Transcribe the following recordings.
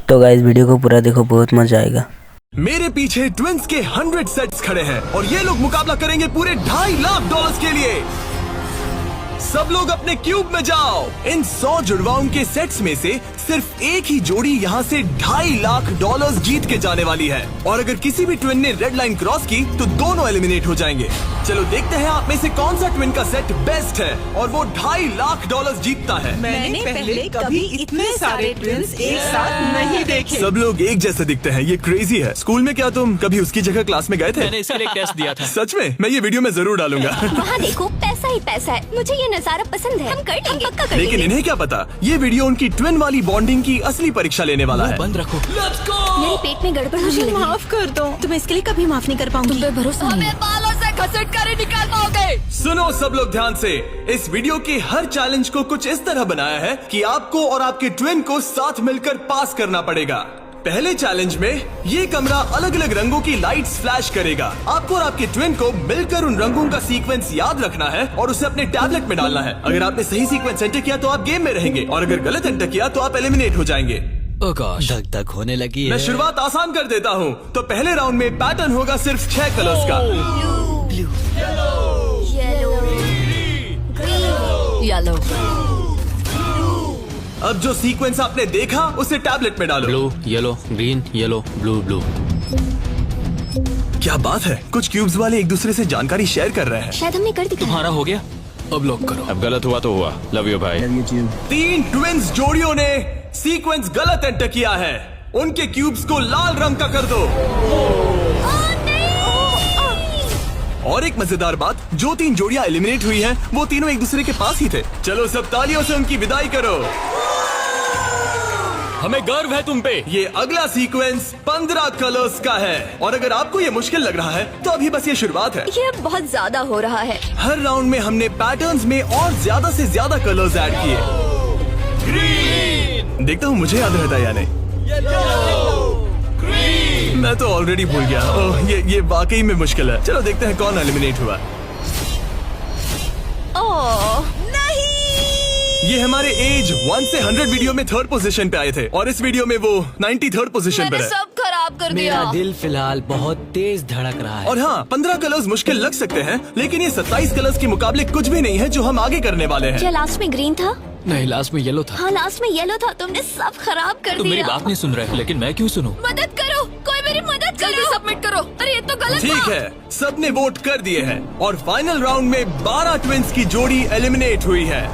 तो guys video को पूरा देखो, बहुत मजा आएगा। मेरे पीछे ट्विंस के 100 सेट्स खड़े हैं और ये लोग मुकाबला करेंगे पूरे $2.5 लाख के लिए। सब लोग अपने क्यूब में जाओ। इन 100 जुड़वाओं के सेट्स में से सिर्फ एक ही जोड़ी यहाँ से $2.5 लाख जीत के जाने वाली है। और अगर किसी भी ट्विन ने रेड लाइन क्रॉस की तो दोनों एलिमिनेट हो जाएंगे। चलो देखते हैं आप में से कौन सा ट्विन का सेट बेस्ट है और वो $2.5 लाख जीतता है। मैंने पहले कभी इतने सारे ट्विंस एक साथ नहीं देखे। सब लोग एक जैसे दिखते हैं, ये क्रेजी है। स्कूल में क्या तुम कभी उसकी जगह क्लास में गए थे? मैंने इसके लिए टेस्ट दिया था। सच में? मैं ये वीडियो में जरूर डालूंगा। वहाँ देखो, पैसा ही पैसा है। मुझे ये नजारा पसंद है। हम कर लेंगे, पक्का कर लेकिन लेंगे। इन्हें क्या पता, ये वीडियो उनकी ट्विन वाली बॉन्डिंग की असली परीक्षा लेने वाला है। बंद रखो। मेरे पेट में गड़बड़ होने मुझे लगी। माफ कर दो, तुम इसके लिए कभी माफ नहीं कर पाऊंगी। तुम पे भरोसा नहीं है। बालों से घसीट कर ही निकाल पाओगे। सुनो सब लोग ध्यान से, इस वीडियो के हर चैलेंज को कुछ इस तरह बनाया है कि आपको और आपके ट्विन को साथ मिलकर पास करना पड़ेगा। पहले चैलेंज में ये कमरा अलग अलग रंगों की लाइट्स फ्लैश करेगा। आपको और आपके ट्विन को मिलकर उन रंगों का सीक्वेंस याद रखना है और उसे अपने टैबलेट में डालना है। अगर आपने सही सीक्वेंस एंटर किया तो आप गेम में रहेंगे और अगर गलत एंटर किया तो आप एलिमिनेट हो जाएंगे। धक धक होने लगी है। मैं शुरुआत आसान कर देता हूँ। तो पहले राउंड में पैटर्न होगा सिर्फ 6 कलर्स का। येलो। अब जो सीक्वेंस आपने देखा उसे टैबलेट में डालो। Blue, yellow, green, yellow, blue, blue. क्या बात है, कुछ क्यूब्स वाले एक दूसरे से जानकारी शेयर कर रहे हैं। शायद हमने कर दिया। तुम्हारा हो गया, अब लॉक करो। अब गलत हुआ तो हुआ। लव यू भाई। 3 ट्विंस जोड़ियों ने सीक्वेंस गलत एंटर किया है। उनके क्यूब्स को लाल रंग का कर दो। और एक मजेदार बात, जो 3 जोड़ियां एलिमिनेट हुई हैं, वो तीनों एक दूसरे के पास ही थे। चलो सब तालियों से उनकी विदाई करो। हमें गर्व है तुम पे। ये अगला सीक्वेंस 15 कलर्स का है और अगर आपको ये मुश्किल लग रहा है तो अभी बस ये शुरुआत है। ये बहुत ज्यादा हो रहा है। हर राउंड में हमने पैटर्न्स में और ज्यादा से ज्यादा कलर्स ऐड किए। ग्रीन। देखता हूँ मुझे याद रहता है या नहीं। मैं तो ऑलरेडी भूल गया। ओह, ये वाकई में मुश्किल है। चलो देखते हैं कौन एलिमिनेट हुआ। ओह ये हमारे एज 1 से 100 वीडियो में 3rd पोजीशन पे आए थे और इस वीडियो में वो 93rd पोजीशन पर है। सब खराब कर दिया। मेरा दिल फिलहाल बहुत तेज धड़क रहा है। और हाँ, 15 कलर्स मुश्किल लग सकते हैं लेकिन ये 27 कलर्स के मुकाबले कुछ भी नहीं है जो हम आगे करने वाले हैं। क्या लास्ट में ग्रीन था? नहीं, लास्ट में येलो था। हाँ लास्ट में येलो था। तुमने सब खराब कर तुम मेरी दिया। बात नहीं सुन रहे, लेकिन मैं क्यों सुनूं? मदद करो, कोई मेरी मदद करो। जल्दी सबमिट करो। अरे ये तो गलत ठीक था। है, सबने वोट कर दिए हैं और फाइनल राउंड में 12 ट्विंस की जोड़ी एलिमिनेट हुई है।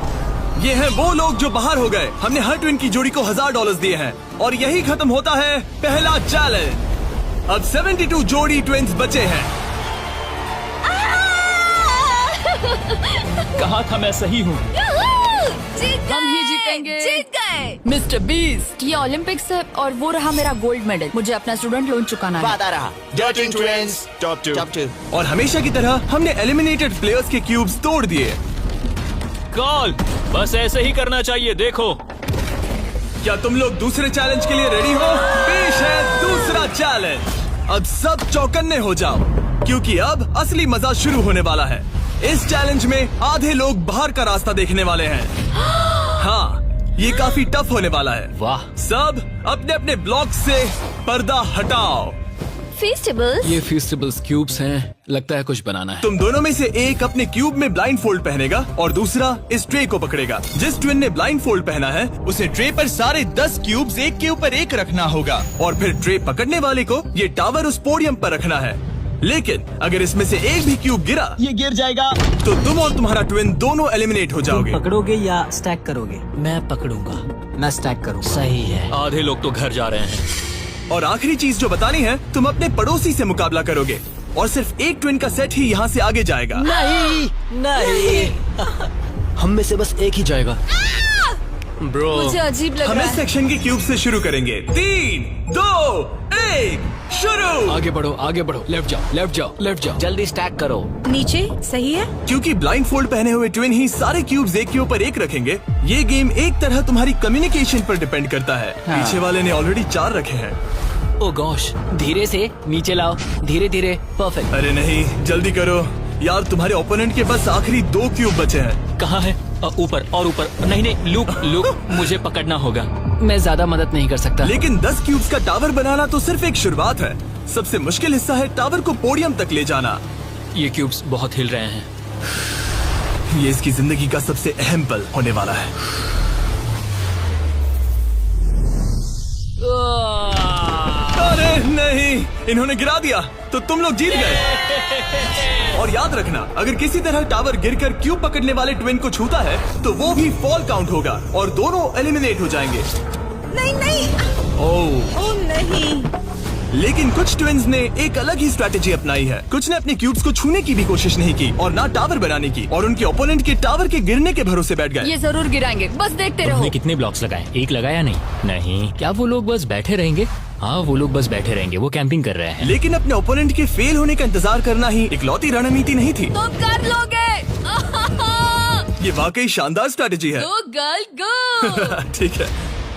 ये हैं वो लोग जो बाहर हो गए। हमने हर ट्विन की जोड़ी को $1000 दिए हैं और यही खत्म होता है पहला चैलेंज। अब 72 जोड़ी ट्विंस बचे हैं। कहा था मैं सही हूँ। हम ही जीतेंगे। जीत गए। मिस्टर बीस्ट, ये ओलंपिक्स है और वो रहा मेरा गोल्ड मेडल। मुझे अपना स्टूडेंट लोन चुकाना है। वादा रहा। Dirty Twins, top 2। और हमेशा की तरह हमने एलिमिनेटेड प्लेयर्स के क्यूब्स तोड़ दिए। कॉल, बस ऐसे ही करना चाहिए। देखो, क्या तुम लोग दूसरे चैलेंज के लिए रेडी हो? पेश है दूसरा चैलेंज। अब सब चौकन्ने हो जाओ क्योंकि अब असली मजा शुरू होने वाला है। इस चैलेंज में आधे लोग बाहर का रास्ता देखने वाले हैं। हाँ, ये काफी टफ होने वाला है। वाह। सब अपने अपने ब्लॉक से पर्दा हटाओ। फेस्टिवल्स। ये फेस्टिवल्स क्यूब्स हैं, लगता है कुछ बनाना है। तुम दोनों में से एक अपने क्यूब में ब्लाइंड फोल्ड पहनेगा और दूसरा इस ट्रे को पकड़ेगा। जिस ट्विन ने ब्लाइंड फोल्ड पहना है उसे ट्रे पर सारे 10 क्यूब्स एक के ऊपर एक रखना होगा और फिर ट्रे पकड़ने वाले को ये टावर उस पोडियम पर रखना है। लेकिन अगर इसमें से एक भी क्यूब गिरा, ये गिर जाएगा, तो तुम और तुम्हारा ट्विन दोनों एलिमिनेट हो जाओगे। पकड़ोगे या स्टैक करोगे? मैं पकड़ूंगा। मैं स्टैक करूँ। सही है। आधे लोग तो घर जा रहे हैं। और आखिरी चीज जो बतानी है, तुम अपने पड़ोसी से मुकाबला करोगे और सिर्फ एक ट्विन का सेट ही यहाँ से आगे जाएगा। नहीं हम में से बस एक ही जाएगा। ब्रो, मुझे अजीब लग हम रहा इस है। सेक्शन के क्यूब से शुरू करेंगे। 3, 2, 1, शुरू। आगे बढ़ो, आगे बढ़ो। लेफ्ट जाओ, लेफ्ट जाओ, लेफ्ट जाओ। जल्दी स्टैक करो। नीचे सही है। क्योंकि ब्लाइंड फोल्ड पहने हुए ट्विन ही सारे क्यूब्स एक के ऊपर एक रखेंगे, ये गेम एक तरह तुम्हारी कम्युनिकेशन पर डिपेंड करता है। पीछे वाले ने ऑलरेडी 4 रखे हैं। ओ गॉश, धीरे से नीचे लाओ, धीरे धीरे। परफेक्ट। अरे नहीं, जल्दी करो यार, तुम्हारे ओपोनेंट के बस आखिरी 2 क्यूब बचे हैं। कहाँ है? ऊपर और ऊपर। नहीं नहीं, लूप लूप, मुझे पकड़ना होगा। मैं ज्यादा मदद नहीं कर सकता। लेकिन 10 क्यूब्स का टावर बनाना तो सिर्फ एक शुरुआत है। सबसे मुश्किल हिस्सा है टावर को पोडियम तक ले जाना। ये क्यूब्स बहुत हिल रहे हैं। ये इसकी जिंदगी का सबसे अहम पल होने वाला है। अरे नहीं, इन्होंने गिरा दिया तो तुम लोग जीत गए। और याद रखना, अगर किसी तरह टावर गिरकर क्यूब पकड़ने वाले ट्विन को छूता है तो वो भी फॉल काउंट होगा और दोनों एलिमिनेट हो जाएंगे। नहीं नहीं, ओ नहीं। लेकिन कुछ ट्विन्स ने एक अलग ही स्ट्रैटेजी अपनाई है। कुछ ने अपने क्यूब्स को छूने की भी कोशिश नहीं की और ना टावर बनाने की, और उनके ओपोनेंट के टावर के गिरने के भरोसे बैठ गए। ये जरूर गिराएंगे, बस देखते रहो। उन्होंने कितने ब्लॉक्स लगाए? एक लगाया नहीं? नहीं। क्या वो लोग बस बैठे रहेंगे? हाँ, वो लोग बस बैठे रहेंगे। वो कैंपिंग कर रहे हैं। लेकिन अपने ओपोनेंट के फेल होने का इंतजार करना ही इकलौती रणनीति नहीं थी। तुम कर लोगे। ये वाकई शानदार स्ट्रैटेजी है। गो गर्ल गो। ठीक है,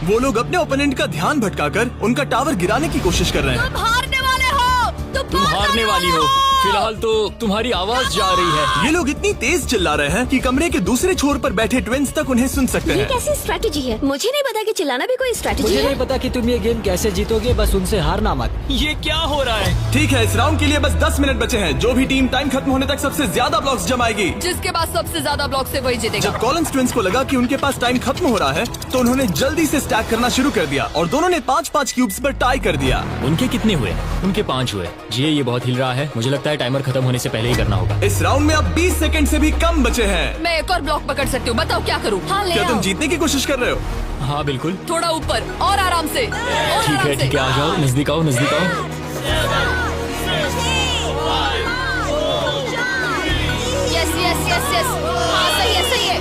वो लोग अपने ओपोनेंट का ध्यान भटकाकर उनका टावर गिराने की कोशिश कर रहे हैं। तुम हारने वाले हो। तुम हारने वाली हो। फिलहाल तो तुम्हारी आवाज जा रही है। ये लोग इतनी तेज चिल्ला रहे हैं कि कमरे के दूसरे छोर पर बैठे ट्विन्स तक उन्हें सुन सकते ये हैं। कैसी स्ट्रेटेजी है? मुझे नहीं पता कि चिल्लाना भी कोई स्ट्रेटेजी मुझे है। नहीं पता कि तुम ये गेम कैसे जीतोगे, बस उनसे हारना मत। ये क्या हो रहा है? ठीक है, इस राउंड के लिए बस 10 मिनट बचे हैं। जो भी टीम टाइम खत्म होने तक सबसे ज्यादा ब्लॉक्स जमाएगी, जिसके पास सबसे ज्यादा ब्लॉक से वही जीतेगा। जब कॉलिंस ट्विन्स को लगा कि उनके पास टाइम खत्म हो रहा है तो उन्होंने जल्दी से स्टैक करना शुरू कर दिया और दोनों ने 5-5 क्यूब्स पर टाई कर दिया। उनके कितने हुए? उनके 5 हुए। जी, ये बहुत हिल रहा है। मुझे लगता है टाइमर खत्म होने से पहले ही करना होगा। इस राउंड में अब 20 सेकंड से भी कम बचे हैं। मैं एक और ब्लॉक पकड़ सकती हूँ, बताओ क्या करूँ? हाँ, ले क्या तुम आओ। जीतने की कोशिश कर रहे हो? हाँ बिल्कुल। थोड़ा ऊपर और आराम से। ठीक है ठीक है, आ जाओ, नजदीक आओ, नजदीक आओ। यस यस यस यस, हाँ सही है सही है।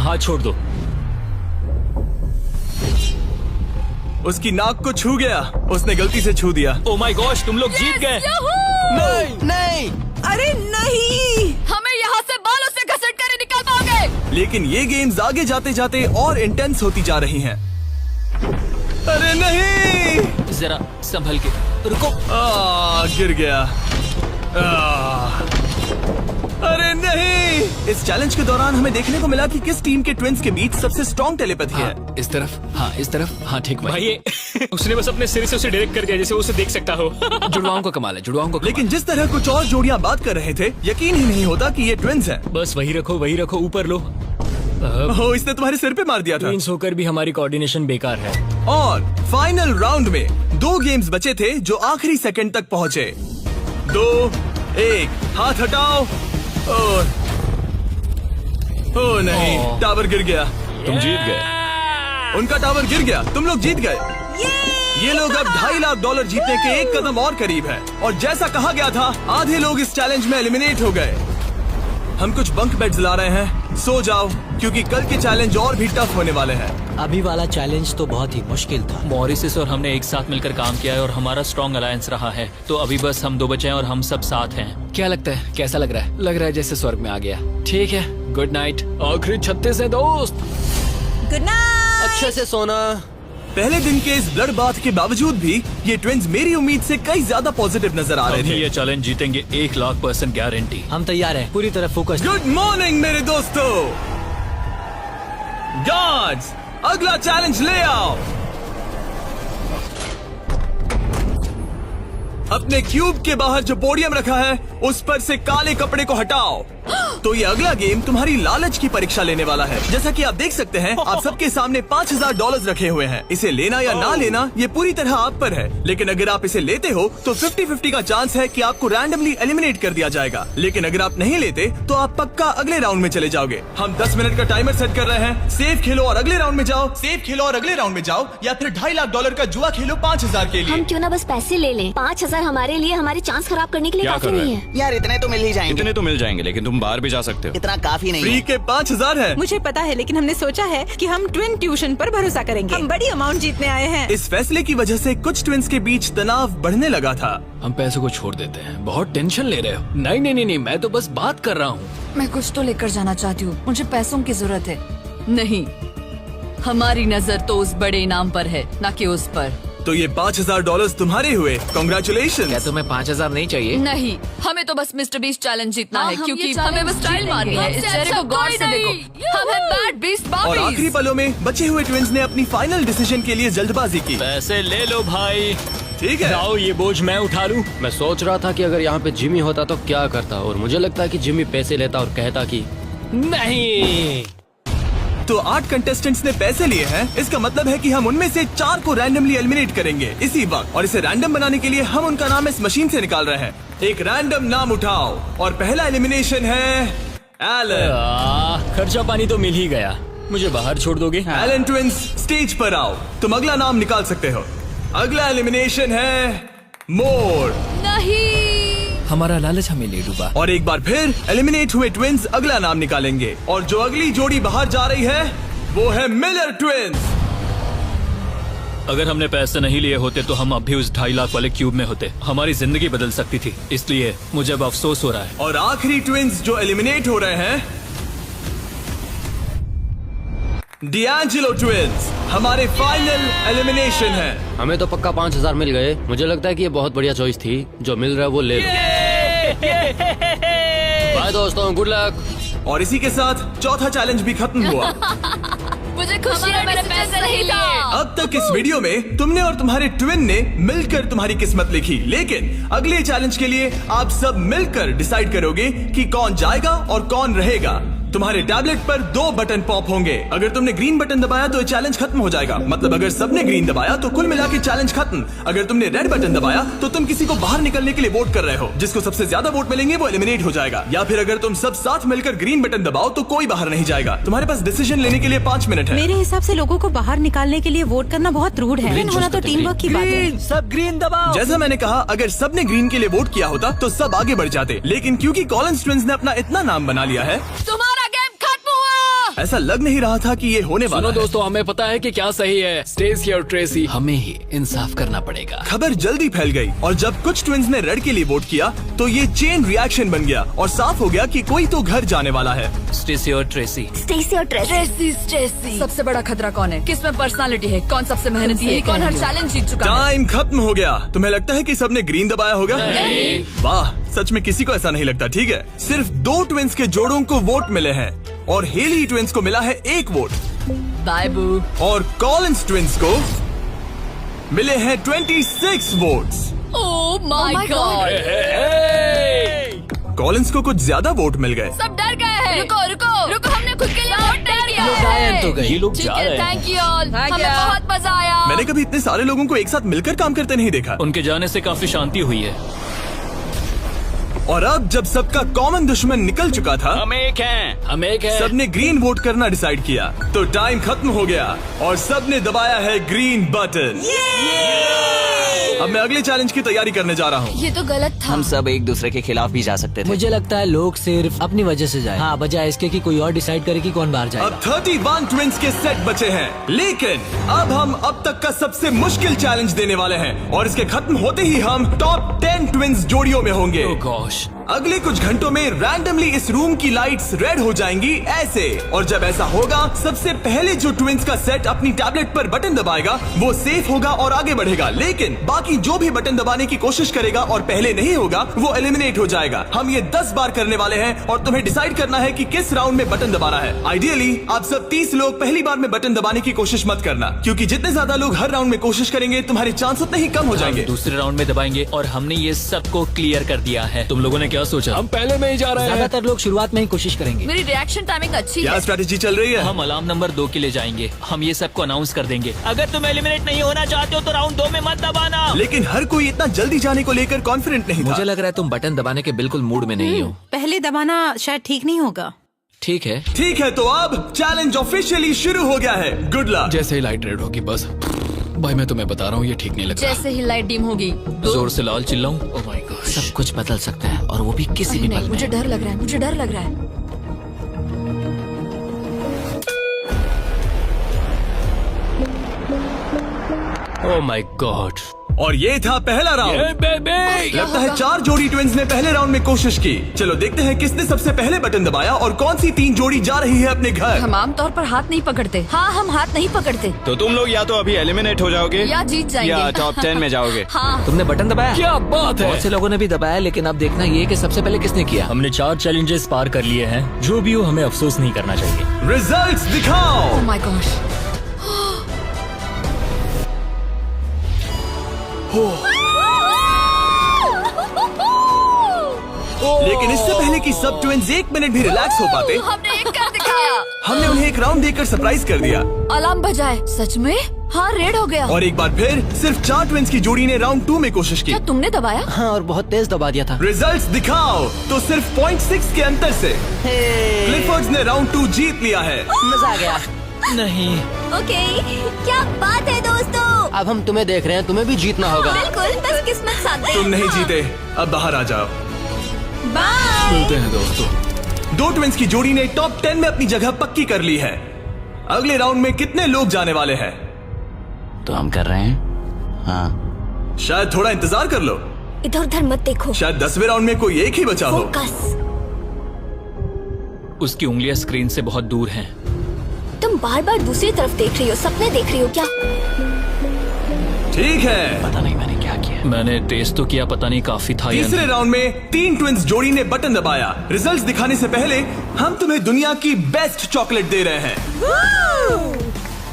हाथ छोड़ दो। उसकी नाक को छू गया। उसने गलती से छू दिया। ओ माय गॉश, तुम लोग जीत गए। नहीं नहीं, अरे नहीं। हमें यहाँ से बालों से घसट कर निकल पाओगे। लेकिन ये गेम्स आगे जाते जाते और इंटेंस होती जा रही हैं। अरे नहीं, जरा संभल के रुको। गिर गया। अरे नहीं। इस चैलेंज के दौरान हमें देखने को मिला कि किस टीम के ट्विन्स के बीच सबसे स्ट्रॉन्ग टेलीपैथी है। इस तरफ, हाँ इस तरफ, हाँ ठीक भाई ये उसने बस अपने सिर से उसे डायरेक्ट कर दिया जैसे वो उसे देख सकता हो। जुड़वाओं को कमाल है, जुड़वाओं को कमाल। लेकिन जिस तरह कुछ और जोड़ियां बात कर रहे थे, यकीन ही नहीं होता कि ये ट्विन्स हैं। बस वही रखो, ऊपर लो। ओह, इसने तुम्हारे सिर पे मार दिया था। ट्विन्स होकर भी हमारी कोऑर्डिनेशन बेकार है। और फाइनल राउंड में 2 गेम्स बचे थे जो आखिरी सेकंड तक पहुंचे। 2, 1, हाथ हटाओ। और ओ नहीं, टावर गिर गया। तुम जीत गए। उनका टावर गिर गया, तुम लोग जीत गए। ये लोग अब $2.5 लाख जीतने के एक कदम और करीब है। और जैसा कहा गया था, आधे लोग इस चैलेंज में एलिमिनेट हो गए। हम कुछ बंक बेड्स ला रहे हैं, सो जाओ क्योंकि कल के चैलेंज और भी टफ होने वाले हैं। अभी वाला चैलेंज तो बहुत ही मुश्किल था। मॉरिस और हमने एक साथ मिलकर काम किया है और हमारा स्ट्रॉन्ग अलायंस रहा है। तो अभी बस हम 2 बचे हैं और हम सब साथ हैं। क्या लगता है, कैसा लग रहा है? लग रहा है जैसे स्वर्ग में आ गया। ठीक है, गुड नाइट। आखिरी 36 है दोस्त। Good night. अच्छे से सोना। पहले दिन के इस ब्लड बाथ के बावजूद भी ये ट्विन्स मेरी उम्मीद से कई ज्यादा पॉजिटिव नजर आ रहे हम थे। ये चैलेंज जीतेंगे, 1,00,000% गारंटी। हम तैयार हैं, पूरी तरह फोकस। गुड मॉर्निंग मेरे दोस्तों। गार्ड्स, अगला चैलेंज ले आओ। अपने क्यूब के बाहर जो पोडियम रखा है उस पर से काले कपड़े को हटाओ। तो ये अगला गेम तुम्हारी लालच की परीक्षा लेने वाला है। जैसा कि आप देख सकते हैं, आप सबके सामने $5,000 रखे हुए हैं। इसे लेना या ना लेना ये पूरी तरह आप पर है। लेकिन अगर आप इसे लेते हो तो 50-50 का चांस है कि आपको रैंडमली एलिमिनेट कर दिया जाएगा। लेकिन अगर आप नहीं लेते तो आप पक्का अगले राउंड में चले जाओगे। हम 10 मिनट का टाइमर सेट कर रहे हैं। सेफ खेलो और अगले राउंड में जाओ, सेफ खेलो और अगले राउंड में जाओ, या फिर $2.5 लाख का जुआ खेलो 5,000 के लिए। हम क्यों ना बस पैसे ले लें? 5,000 हमारे लिए हमारे चांस खराब करने के लिए क्या काफी कर रहे नहीं हैं? है। यार इतने तो मिल ही जाएंगे। इतने तो मिल जाएंगे, लेकिन तुम बाहर भी जा सकते हो। इतना काफी नहीं फ्री है। के 5,000 है। मुझे पता है, लेकिन हमने सोचा है कि हम ट्विन ट्यूशन पर भरोसा करेंगे। हम बड़ी अमाउंट जीतने आए हैं। इस फैसले की वजह से कुछ ट्विन्स के बीच तनाव बढ़ने लगा था। हम पैसों को छोड़ देते हैं, बहुत टेंशन ले रहे हो। नहीं नहीं नहीं, मैं तो बस बात कर रहा हूँ। मैं कुछ तो लेकर जाना चाहती हूँ, मुझे पैसों की जरूरत है। नहीं, हमारी नजर तो उस बड़े इनाम पर है, ना कि उस पर। तो ये $5000 तुम्हारे हुए। कॉन्ग्रेचुलेशन। क्या तुम्हें 5000 नहीं चाहिए? नहीं, हमें तो बस मिस्टर बीस्ट चैलेंज जीतना हाँ, है, हम क्योंकि ये हमें बस challenge स्टाइल मारनी है। इस जीतेंगे। चेहरे को हमसे गौर अच्छा से कोई देखो, हम हैं बैड बीस्ट और आखिरी बाबीज। पलों में बचे हुए ट्विंस ने अपनी फाइनल डिसीजन के लिए जल्दबाजी की। पैसे ले लो भाई। ठीक है। जाओ, ये बोझ मैं उठा लूं। मैं सोच रहा था कि अगर यहाँ पे जिमी होता तो क्या करता, और मुझे लगता है कि जिमी पैसे लेता और कहता कि नहीं। तो 8 कंटेस्टेंट्स ने पैसे लिए हैं। इसका मतलब है कि हम उनमें से 4 को रैंडमली एलिमिनेट करेंगे इसी वक्त, और इसे रैंडम बनाने के लिए हम उनका नाम इस मशीन से निकाल रहे हैं। एक रैंडम नाम उठाओ, और पहला एलिमिनेशन है एलन। खर्चा पानी तो मिल ही गया, मुझे बाहर छोड़ दोगे? एलन ट्विंस, स्टेज पर आओ। तुम अगला नाम निकाल सकते हो। अगला एलिमिनेशन है मोर। नहीं, हमारा लालच हमें ले डूबा। और एक बार फिर एलिमिनेट हुए ट्विंस अगला नाम निकालेंगे, और जो अगली जोड़ी बाहर जा रही है वो है मिलर ट्विंस। अगर हमने पैसे नहीं लिए होते तो हम अब भी उस 2.5 लाख वाले क्यूब में होते। हमारी जिंदगी बदल सकती थी, इसलिए मुझे अब अफसोस हो रहा है। और आखिरी ट्विंस जो एलिमिनेट हो रहे हैं डिएंजेलो ट्विंस, हमारे फाइनल एलिमिनेशन है। हमें तो पक्का 5000 मिल गए। मुझे लगता है कि ये बहुत बढ़िया चॉइस थी। जो मिल रहा है वो ले लो। बाय दोस्तों, गुड लक। और इसी के साथ चौथा चैलेंज भी खत्म हुआ। मुझे खुशी है मैंने पैसे नहीं लिए। अब तक इस वीडियो में तुमने और तुम्हारे ट्विन ने मिलकर तुम्हारी किस्मत लिखी, लेकिन अगले चैलेंज के लिए आप सब मिलकर डिसाइड करोगे कि कौन जाएगा और कौन रहेगा। तुम्हारे टैबलेट पर 2 बटन पॉप होंगे। अगर तुमने ग्रीन बटन दबाया तो ये चैलेंज खत्म हो जाएगा। मतलब अगर सबने ग्रीन दबाया तो कुल मिला के चैलेंज खत्म। अगर तुमने रेड बटन दबाया तो तुम किसी को बाहर निकलने के लिए वोट कर रहे हो। जिसको सबसे ज्यादा वोट मिलेंगे वो एलिमिनेट हो जाएगा। या फिर अगर तुम सब साथ मिलकर ग्रीन बटन दबाओ तो कोई बाहर नहीं जाएगा। तुम्हारे पास डिसीजन लेने के लिए 5 मिनट है। मेरे हिसाब से लोगों को बाहर निकालने के लिए वोट करना बहुत रूड है। ग्रीन होना तो टीम वर्क की बात है। सब ग्रीन दबाओ। जैसा मैंने कहा, अगर सबने ग्रीन के लिए वोट किया होता तो सब आगे बढ़ जाते, लेकिन क्योंकि कॉलिंस ट्विंस ने अपना इतना नाम बना लिया है, तुम्हारा गेम खत्म हुआ। ऐसा लग नहीं रहा था कि ये होने वाला सुनो है। दोस्तों, हमें पता है कि क्या सही है। स्टेसी और ट्रेसी, हमें ही इंसाफ करना पड़ेगा। खबर जल्दी फैल गई, और जब कुछ ट्विंस ने रेड के लिए वोट किया तो ये चेन रिएक्शन बन गया और साफ हो गया कि कोई तो घर जाने वाला है। स्टेसी और ट्रेसी। स्टेसी और ट्रेसी। सबसे बड़ा खतरा कौन है? किसमें पर्सनालिटी है? कौन सबसे मेहनती है? कौन हर चैलेंज जीत चुका है? टाइम खत्म हो गया। तुम्हें लगता है कि सबने ग्रीन दबाया होगा? वाह, सच में किसी को ऐसा नहीं लगता। ठीक है, सिर्फ 2 ट्विंस के जोड़ों को वोट मिले हैं, और हेली ट्विंस को मिला है 1 वोट, बाय बू। और कॉलिंस ट्विंस को मिले हैं 26 votes. Oh my God, Collins को कुछ ज्यादा वोट मिल गए। सब डर गए हैं। रुको, हमने खुद के लिए वोट नहीं किया है। ये लोग ठीक जा है, रहे हैं। थैंक यू ऑल, हमें बहुत मजा आया। मैंने कभी इतने सारे लोगों को एक साथ मिलकर काम करते नहीं देखा। उनके जाने से काफी शांति हुई है। और अब जब सबका कॉमन दुश्मन निकल चुका था, हम एक हैं। सबने ग्रीन वोट करना डिसाइड किया। तो टाइम खत्म हो गया और सबने दबाया है ग्रीन बटन। अब मैं अगले चैलेंज की तैयारी करने जा रहा हूँ। ये तो गलत था। हम सब एक दूसरे के खिलाफ भी जा सकते थे। मुझे लगता है लोग सिर्फ अपनी वजह से जाए। हाँ, बजाय इसके कि कोई और डिसाइड करे कि कौन बाहर जाएगा। अब 31 ट्विंस के सेट बचे हैं, लेकिन अब हम अब तक का सबसे मुश्किल चैलेंज देने वाले हैं, और इसके खत्म होते ही हम टॉप 10 ट्विंस जोड़ियों में होंगे। Oh gosh. अगले कुछ घंटों में रैंडमली इस रूम की लाइट्स रेड हो जाएंगी ऐसे, और जब ऐसा होगा सबसे पहले जो ट्विंस का सेट अपनी टैबलेट पर बटन दबाएगा वो सेफ होगा और आगे बढ़ेगा, लेकिन बाकी जो भी बटन दबाने की कोशिश करेगा और पहले नहीं होगा वो एलिमिनेट हो जाएगा। हम ये 10 बार करने वाले हैं और तुम्हें डिसाइड करना है कि किस राउंड में बटन दबाना है। आइडियली आप सब 30 लोग पहली बार में बटन दबाने की कोशिश मत करना, क्योंकि जितने ज्यादा लोग हर राउंड में कोशिश करेंगे तुम्हारे चांस उतने ही कम हो जाएंगे। दूसरे राउंड में दबाएंगे, और हमने ये सबको क्लियर कर दिया है। तुम लोगों ने क्या सोचा? हम पहले में ही जा रहे हैं। ज्यादातर लोग शुरुआत में ही कोशिश करेंगे। मेरी रिएक्शन टाइमिंग अच्छी क्या है। स्ट्रेटेजी चल रही है? हम अलार्म नंबर 2 के लिए जाएंगे। हम ये सबको अनाउंस कर देंगे। अगर तुम एलिमिनेट नहीं होना चाहते हो तो राउंड 2 में मत दबाना। लेकिन हर कोई इतना जल्दी जाने को लेकर कॉन्फिडेंट नहीं था। मुझे लग रहा है तुम बटन दबाने के बिल्कुल मूड में नहीं हो। पहले दबाना शायद ठीक नहीं होगा। ठीक है, ठीक है, तो अब चैलेंज ऑफिशियली शुरू हो गया है। Good luck. जैसे ही लाइट रेड होगी बस। भाई मैं तुम्हें बता रहा हूँ, ये ठीक नहीं लग रहा। जैसे ही लाइट डिम होगी जोर से लाल चिल्लाऊं? Oh my gosh. सब कुछ बदल सकता है, और वो भी किसी भी पल नहीं, में। मुझे डर लग रहा है। Oh my God. और ये था पहला राउंड। लगता है 4 जोड़ी ट्विंस ने पहले राउंड में कोशिश की। चलो देखते हैं किसने सबसे पहले बटन दबाया और कौन सी 3 जोड़ी जा रही है अपने घर। हम आमतौर पर हाथ नहीं पकड़ते। हाँ, हम हाथ नहीं पकड़ते। तो तुम लोग या तो अभी एलिमिनेट हो जाओगे या जीत जाएंगे। या टॉप 10 में जाओगे। हाँ। तुमने बटन दबाया? क्या बात है। बहुत से लोगों ने भी दबाया, लेकिन अब देखना ये कि सबसे पहले किसने किया। हमने 4 चैलेंजेस पार कर लिए हैं। जो भी हो, हमें अफसोस नहीं करना चाहिए। रिजल्ट्स दिखाओ। Oh my gosh। लेकिन इससे पहले कि सब ट्विंस 1 मिनट भी रिलैक्स हो पाते, हमने एक कर दिखाया। हमने उन्हें एक राउंड देकर सरप्राइज कर दिया। अलार्म बजाए। सच में? हाँ, रेड हो गया। और एक बार फिर सिर्फ 4 ट्विंस की जोड़ी ने राउंड 2 में कोशिश की। क्या तुमने दबाया? हाँ, और बहुत तेज दबा दिया था। रिजल्ट्स दिखाओ। तो सिर्फ 0.6 के अंतर से क्लिफर्ड्स ने राउंड 2 जीत लिया है। मजा आ गया। नहीं। ओके, क्या बात है दोस्तों। अब हम तुम्हें देख रहे हैं, तुम्हें भी जीतना होगा। बिल्कुल, बस किस्मत साथ दे। तुम नहीं जीते, अब बाहर आ जाओ। बाय। मिलते हैं दोस्तों। 2 ट्विंस की जोड़ी ने टॉप 10 में अपनी जगह पक्की कर ली है। अगले राउंड में कितने लोग जाने वाले हैं? तो हम कर रहे हैं। हाँ, शायद थोड़ा इंतजार कर लो। इधर उधर मत देखो। शायद 10वें राउंड में कोई एक ही बचा हो। फोकस। उसकी उंगलियां स्क्रीन से बहुत दूर हैं। तुम बार बार दूसरी तरफ देख रही हो, सपने देख रही हो क्या? ठीक है। पता नहीं मैंने क्या किया। मैंने टेस्ट तो किया, पता नहीं काफी था या तीसरे नहीं। राउंड में 3 ट्विंस जोड़ी ने बटन दबाया। रिजल्ट्स दिखाने से पहले हम तुम्हें दुनिया की बेस्ट चॉकलेट दे रहे हैं।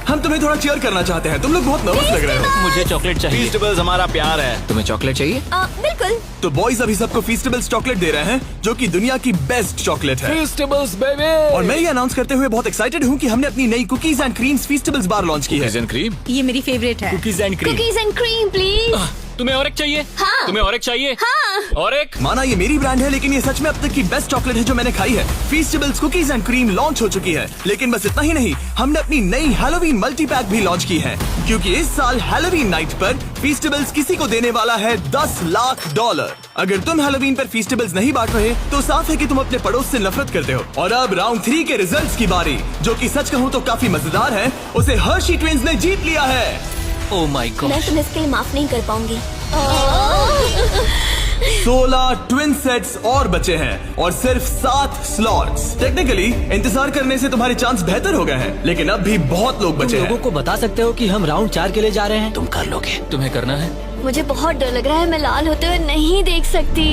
हम तुम्हें थोड़ा चीयर करना चाहते हैं। तुम लोग बहुत नर्वस लग रहे हो। मुझे चॉकलेट चाहिए। फीस्टेबल्स हमारा प्यार है। तुम्हें चॉकलेट चाहिए? बिल्कुल। तो बॉयज अभी सबको फीस्टेबल्स चॉकलेट दे रहे हैं, जो कि दुनिया की बेस्ट चॉकलेट है। Festivals baby. और मैं ये अनाउंस करते हुए बहुत एक्साइटेड हूँ कि हमने अपनी नई cookies and creams Feastables bar launch की है। क्रीम। ये मेरी फेवरेट है। Cookies and cream. Cookies and cream please. तुम्हें और एक चाहिए? हाँ। तुम्हें और एक चाहिए? हाँ। और एक? माना ये मेरी ब्रांड है, लेकिन ये सच में अब तक की बेस्ट चॉकलेट है जो मैंने खाई है। फीस्टेबल्स कुकीज एंड क्रीम लॉन्च हो चुकी है, लेकिन बस इतना ही नहीं, हमने अपनी नई हैलोवीन मल्टी पैक भी लॉन्च की है, क्योंकि इस साल हैलोवीन नाइट पर फीस्टेबल्स किसी को देने वाला है $10 लाख। अगर तुम हैलोवीन पर फीस्टेबल्स नहीं बांट रहे तो साफ है कि तुम अपने पड़ोस से नफरत करते हो। और अब राउंड 3 के रिजल्ट्स की बारी, जो कि सच कहूँ तो काफी मजेदार है। उसे हर्शी ट्विंस ने जीत लिया है। Oh my God. मैं तुम्हें इसके लिए माफ नहीं कर पाऊंगी। 16 ट्विन सेट्स और बचे हैं और सिर्फ 7 स्लॉट्स। टेक्निकली इंतजार करने से तुम्हारे चांस बेहतर हो गए हैं, लेकिन अब भी बहुत लोग तुम बचे लोगों हैं। को बता सकते हो कि हम राउंड 4 के लिए जा रहे हैं? तुम कर लोगे। तुम्हें करना है? मुझे बहुत डर लग रहा है, मैं लाल होते हुए नहीं देख सकती।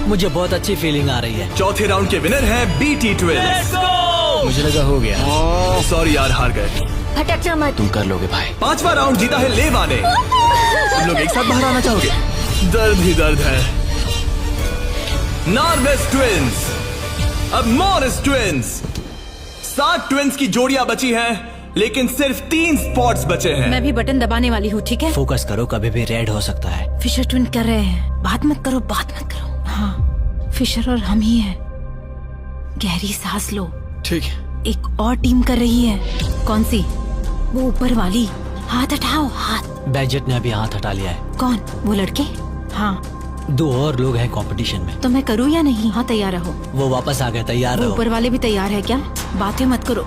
मुझे बहुत अच्छी फीलिंग आ रही है। चौथे राउंड के विनर हैं बीटी ट्विंस। मुझे लगा हो गया। सॉरी यार, हार गए। भटकना मत। तुम कर लोगे भाई। 5वां राउंड जीता है लेवा ने। तुम लोग एक साथ बाहर आना चाहोगे? दर्द ही दर्द है। नार्वेस ट्विंस, अब मॉरिस ट्विंस। 7 ट्विंस की जोड़ियां बची हैं, लेकिन सिर्फ 3 स्पॉट्स बचे हैं। मैं भी बटन दबाने वाली हूँ, ठीक है? फोकस करो, कभी भी रेड हो सकता है। फिशर ट्विन कर रहे हैं। बात मत करो, बात मत करो। हाँ, फिशर और हम ही हैं। गहरी सांस लो। ठीक है। एक और टीम कर रही है। कौन सी? वो ऊपर वाली। हाथ हटाओ, हाथ। बैजेट ने अभी हाथ हटा लिया है। कौन? वो लड़के? हाँ। 2 और लोग हैं कंपटीशन में। तो मैं करूँ या नहीं? हाँ, तैयार रहो। वो वापस आ गए, तैयार वो रहो। ऊपर वाले भी तैयार है क्या? बातें मत करो।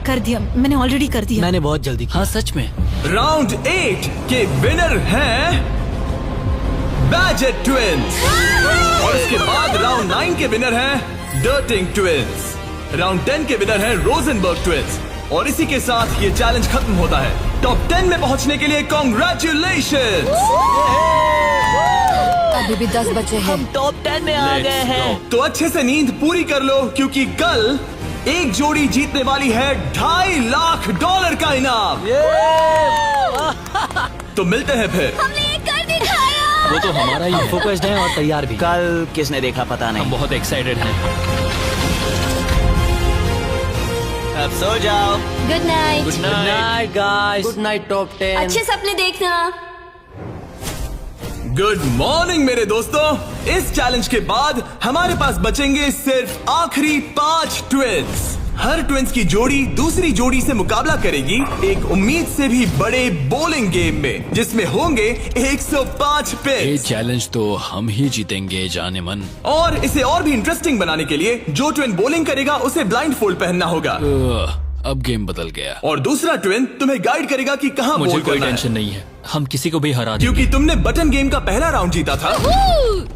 कर दिया, मैंने ऑलरेडी कर दिया। मैंने बहुत जल्दी किया। हाँ सच में। राउंड 8 के विनर हैं बैजेट ट्विंस। और इसके बाद राउंड 9 के विनर हैं डर्टिंग ट्विंस। राउंड 10 के विनर हैं रोजनबर्ग ट्विंस। और इसी के साथ ये चैलेंज खत्म होता है। टॉप 10 में पहुंचने के लिए कांग्रेचुलेशंस। अभी भी 10 बचे हैं। टॉप 10 में आ गए हैं। तो अच्छे से नींद पूरी कर लो, क्योंकि कल एक जोड़ी जीतने वाली है $2.5 लाख का इनाम। तो मिलते हैं फिर। हमने ये कर दिखाया। वो तो हमारा ही है। फोकस्ड हैं और तैयार भी। कल किसने देखा पता हम नहीं। बहुत एक्साइटेड हैं। अब सो जाओ। Good night. Good night guys, good night top 10। अच्छे सपने देखना। गुड मॉर्निंग मेरे दोस्तों। इस चैलेंज के बाद हमारे पास बचेंगे सिर्फ आखिरी 5 ट्विंस। हर ट्विंस की जोड़ी दूसरी जोड़ी से मुकाबला करेगी एक उम्मीद से भी बड़े बॉलिंग गेम में, जिसमें होंगे 105 ये पिन्स। चैलेंज तो हम ही जीतेंगे जाने मन। और इसे और भी इंटरेस्टिंग बनाने के लिए जो ट्विन बॉलिंग करेगा उसे ब्लाइंड फोल्ड पहनना होगा। अब गेम बदल गया। और दूसरा ट्विन तुम्हें गाइड करेगा कि कहां मुझे बोल कोई करना टेंशन है, नहीं है, हम किसी को भी हरा देंगे। क्योंकि तुमने बटन गेम का पहला राउंड जीता था।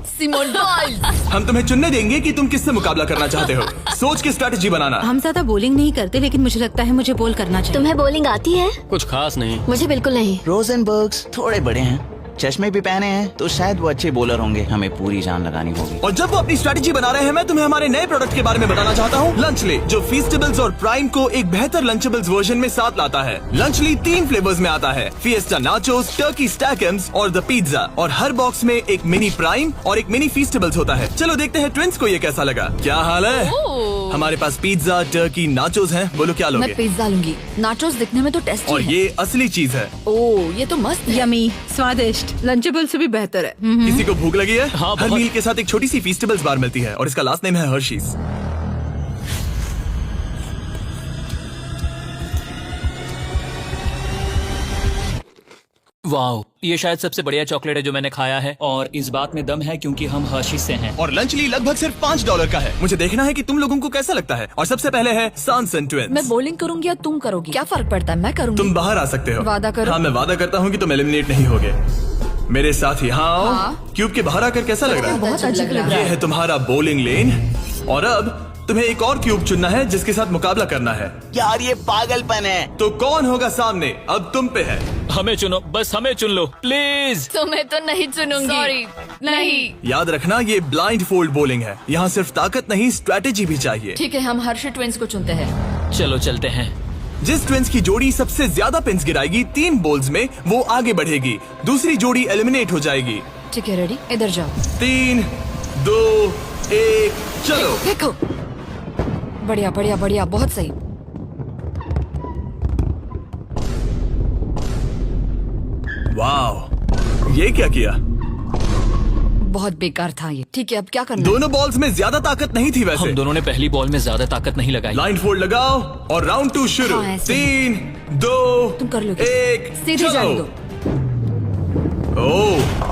Simone Biles. हम तुम्हें चुनने देंगे कि तुम किससे मुकाबला करना चाहते हो। सोच के स्ट्रैटेजी बनाना। हम ज्यादा बॉलिंग नहीं करते, लेकिन मुझे लगता है मुझे बॉल करना चाहिए। तुम्हें बॉलिंग आती है? कुछ खास नहीं। मुझे बिल्कुल नहीं। रोजनबर्ग्स थोड़े बड़े हैं, चश्मे भी पहने हैं, तो शायद वो अच्छे बॉलर होंगे। हमें पूरी जान लगानी होगी। और जब वो अपनी स्ट्रैटेजी बना रहे हैं, मैं तुम्हें हमारे नए प्रोडक्ट के बारे में बताना चाहता हूँ, लंचली, जो फीस्टेबल्स और प्राइम को एक बेहतर लंचेबल्स वर्जन में साथ लाता है। लंचली 3 फ्लेवर्स में आता है, फिएस्टा नाचोस, टर्की स्टैकम्स और द पिज्जा। और हर बॉक्स में एक मिनी प्राइम और एक मिनी फीस्टेबल्स होता है। चलो देखते हैं ट्विंस को ये कैसा लगा। क्या हाल है? हमारे पास पिज्जा, टर्की, नाचोस हैं। बोलो क्या मैं लोगे? पिज्जा लूंगी। नाचोस दिखने में तो टेस्टी और है। ये असली चीज है। ओह, ये तो मस्त है। यमी, स्वादिष्ट, लंचेबल से भी बेहतर है। किसी को भूख लगी है? हाँ, हर बहुत। मील के साथ एक छोटी सी फीस्टेबल्स बार मिलती है और इसका लास्ट नेम है हर्शीज। वाओ, ये शायद सबसे बढ़िया चॉकलेट है जो मैंने खाया है, और इस बात में दम है क्योंकि हम हर्शीज से हैं। और लंचली लगभग सिर्फ $5 का है। मुझे देखना है कि तुम लोगों को कैसा लगता है। और सबसे पहले है सॉनसन ट्विंस। मैं बॉलिंग करूंगी या तुम करोगी? क्या फर्क पड़ता है? मैं करूंगी। तुम बाहर आ सकते हो। वादा करो। हाँ, मैं वादा करता हूँ कि तुम एलिमिनेट नहीं होगे। मेरे साथ यहाँ आओ। हाँ। क्यूब के बाहर आकर कैसा लग रहा है? बहुत अजीब लग रहा ये है। है तुम्हारा बॉलिंग लेन। और अब तुम्हें एक और क्यूब चुनना है जिसके साथ मुकाबला करना है। यार ये पागलपन है। तो कौन होगा सामने? अब तुम पे है। हमें चुनो, बस हमें चुन लो प्लीज। तुम्हें तो नहीं चुनूंगी। Sorry, नहीं। याद रखना, ये ब्लाइंड फोल्ड बॉलिंग है। यहाँ सिर्फ ताकत नहीं, स्ट्रैटेजी भी चाहिए। ठीक है, हम हर्षी ट्विंस को चुनते हैं। चलो चलते हैं। जिस ट्विंस की जोड़ी सबसे ज्यादा पिन्स गिराएगी 3 बॉल्स में, वो आगे बढ़ेगी। दूसरी जोड़ी एलिमिनेट हो जाएगी। ठीक है, रेडी? इधर जाओ। 3, 2, 1, चलो। देखो, बढ़िया बढ़िया बढ़िया, बहुत सही। वाह, ये क्या किया? बहुत बेकार था ये। ठीक है, अब क्या करना है? दोनों बॉल्स में ज्यादा ताकत नहीं थी वैसे। हम दोनों ने पहली बॉल में ज्यादा ताकत नहीं लगाई। लाइन फोल्ड लगाओ और राउंड 2 शुरू। हाँ, ऐसे। 3, 2, तुम कर लोगे। 1, सीधे जाने दो। ओह,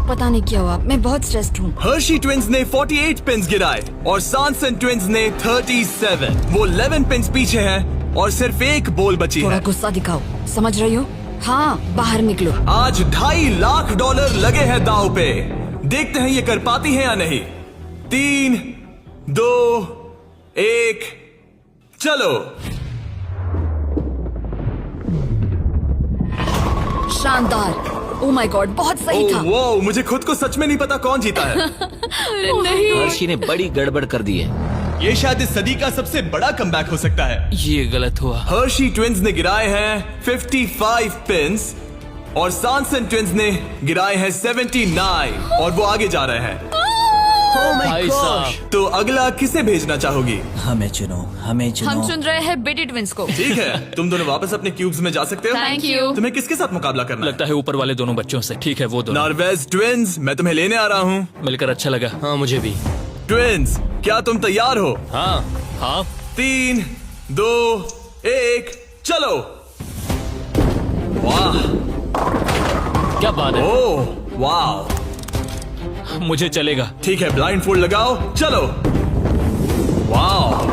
पता नहीं क्या हुआ, मैं बहुत स्ट्रेस्ड हूँ। हर्शी ट्विंस ने 48 पिन्स गिराए और सॉनसन ट्विंस ने 37। वो 11 पिन्स पीछे हैं और सिर्फ एक बॉल बची थोड़ा है। गुस्सा दिखाओ, समझ रही हो? हाँ, बाहर निकलो। आज $2.5 लाख लगे हैं दाव पे। देखते हैं ये कर पाती है या नहीं। 3, 2, 1, चलो। शानदार। ओह माय गॉड, बहुत सही था। वो मुझे खुद को सच में नहीं पता कौन जीता है। नहीं। हर्षी ने बड़ी गड़बड़ कर दी है। ये शायद इस सदी का सबसे बड़ा कमबैक हो सकता है। ये गलत हुआ। हर्शी ट्विंस ने गिराए हैं 55 पिन्स और सॉनसन ट्विंस ने गिराए हैं 79 और वो आगे जा रहे हैं। भाई साहब, तो अगला किसे भेजना चाहोगी? हमें चुनो, हमें चुनो। हम चुन रहे हैं बेटी ट्विंस को। ठीक है, तुम दोनों वापस अपने क्यूब्स में जा सकते हो। Thank you. तुम्हें किसके साथ मुकाबला करना है? लगता है ऊपर वाले दोनों बच्चों से। ठीक है, वो दोनों। नॉर्वेज ट्विंस, मैं तुम्हें लेने आ रहा हूँ। मिलकर अच्छा लगा। हाँ, मुझे भी। ट्विंस, क्या तुम तैयार हो? हाँ। हाँ, 3, 2, 1, चलो। वाह, क्या बात है। ओह, वाह। मुझे चलेगा। ठीक है, ब्लाइंड फोल्ड लगाओ, चलो। वाह,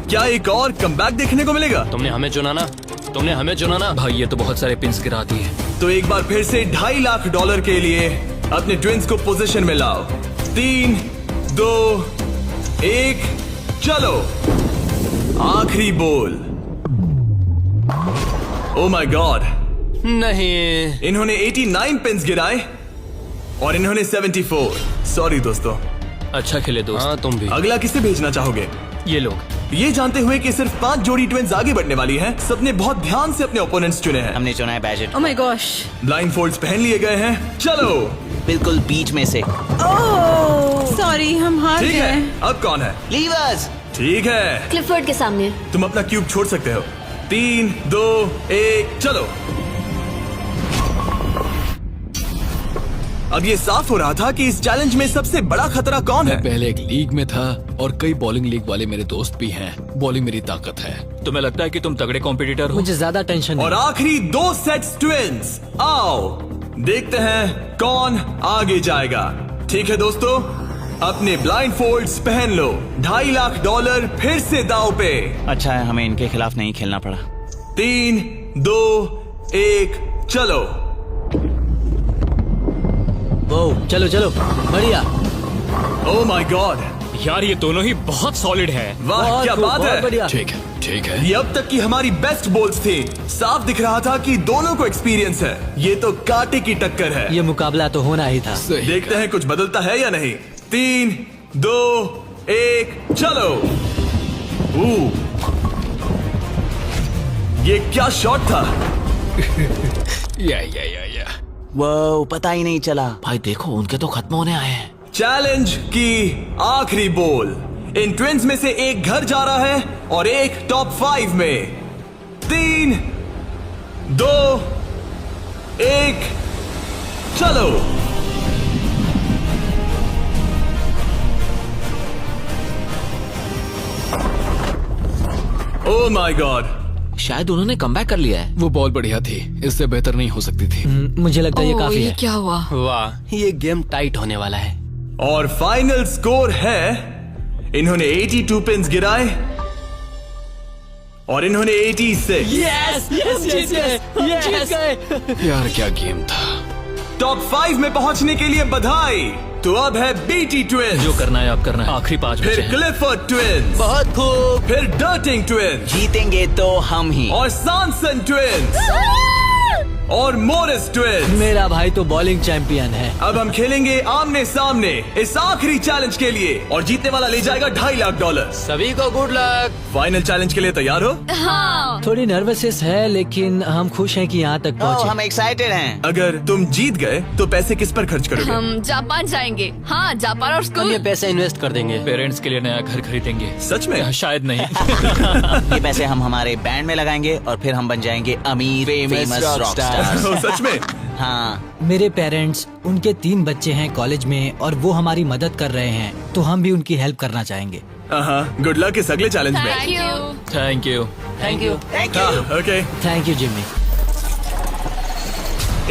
क्या एक और कमबैक देखने को मिलेगा? तुमने हमें चुना ना, तुमने हमें चुना ना। भाई, ये तो बहुत सारे पिन्स गिरा दिए। तो एक बार फिर से $2.5 लाख के लिए अपने ट्विंस को पोजीशन में लाओ। 3, 2, 1, चलो। आखिरी बॉल। ओ माय गॉड, नहीं। इन्होंने 89 पिन्स गिराए और इन्होंने 74। सॉरी दोस्तों। अच्छा खेले दोस्त। हाँ, तुम भी। अगला किसे भेजना चाहोगे? ये लोग। ये जानते हुए कि सिर्फ 5 जोड़ी ट्विंस आगे बढ़ने वाली हैं, सबने बहुत ध्यान से अपने ओपोनेंट्स चुने हैं। हमने चुना है budget. Oh my gosh. Blindfolds पहन लिए गए हैं। चलो। बिल्कुल बीच में से। सॉरी, हम हार ठीक है, गए। अब कौन है? लीवर्स। ठीक है, क्लिफर्ड के सामने। तुम अपना क्यूब छोड़ सकते हो। 3, 2, 1, चलो। अब ये साफ हो रहा था कि इस चैलेंज में सबसे बड़ा खतरा कौन है। मैं पहले एक लीग में था और कई बॉलिंग लीग वाले मेरे दोस्त भी हैं। बॉलिंग मेरी ताकत है। तुम्हें लगता है कि तुम तगड़े कॉम्पिटिटर हो? मुझे ज्यादा टेंशन और नहीं। आखिरी 2 सेट्स ट्विंस। आओ देखते हैं कौन आगे जाएगा। ठीक है दोस्तों, अपने ब्लाइंड फोल्ड्स पहन लो। $2.5 लाख फिर से दाव पे। अच्छा है हमें इनके खिलाफ नहीं खेलना पड़ा। 3, 2, 1 चलो। ओ चलो चलो बढ़िया। ओ माय गॉड, यार ये दोनों ही बहुत सॉलिड है। वाह क्या बात है। बढ़िया। ठीक है ये अब तक की हमारी बेस्ट बॉल्स थी। साफ दिख रहा था कि दोनों को एक्सपीरियंस है। ये तो कांटे की टक्कर है। ये मुकाबला तो होना ही था। सही देखते हैं कुछ बदलता है या नहीं। 3, 2, 1 चलो। ये क्या शॉट था। या वो पता ही नहीं चला। भाई देखो उनके तो खत्म होने आए हैं। चैलेंज की आखिरी बॉल। इन ट्विंस में से एक घर जा रहा है और एक टॉप 5 में। 3, 2, 1 चलो। ओ माय गॉड, शायद उन्होंने कमबैक कर लिया है। वो बॉल बढ़िया थी, इससे बेहतर नहीं हो सकती थी। मुझे लगता है ये ओह, काफी ये है। क्या हुआ? वाह ये गेम टाइट होने वाला है। और फाइनल स्कोर है इन्होंने 82 पिन्स गिराए और इन्होंने 86। यस जीत गए। यार क्या गेम था। टॉप 5 में पहुंचने के लिए बधाई। तो अब है बीटी ट्विंस, जो करना है आप करना है। आखिरी 5 बचे फिर हैं। क्लिफर्ड ट्विंस, बहुत खूब। फिर डर्टिंग ट्विंस जीतेंगे तो हम ही। और सॉनसन ट्विंस और मोरिस ट्विंस। मेरा भाई तो बॉलिंग चैंपियन है। अब हम खेलेंगे आमने सामने इस आखिरी चैलेंज के लिए और जीतने वाला ले जाएगा $2.5 लाख। सभी को गुड लक। फाइनल चैलेंज के लिए तैयार हो? हाँ। थोड़ी नर्वसनेस है लेकिन हम खुश हैं कि यहाँ तक पहुँचे। हम एक्साइटेड हैं। अगर तुम जीत गए तो पैसे किस पर खर्च करोगे? हम जापान जाएंगे। हाँ, जापान और हम स्कूल। ये पैसे इन्वेस्ट कर देंगे। पेरेंट्स के लिए नया घर खरीदेंगे। सच में? शायद नहीं। ये पैसे हम हमारे बैंड में लगाएंगे और फिर हम बन जाएंगे अमीर फेमस रॉक स्टार्स। ओ, सच में? हाँ मेरे पेरेंट्स, उनके 3 बच्चे हैं कॉलेज में और वो हमारी मदद कर रहे हैं, तो हम भी उनकी हेल्प करना चाहेंगे। गुड लक इस अगले चैलेंज में। Thank you. Thank you. Thank you. Okay. Thank you Jimmy.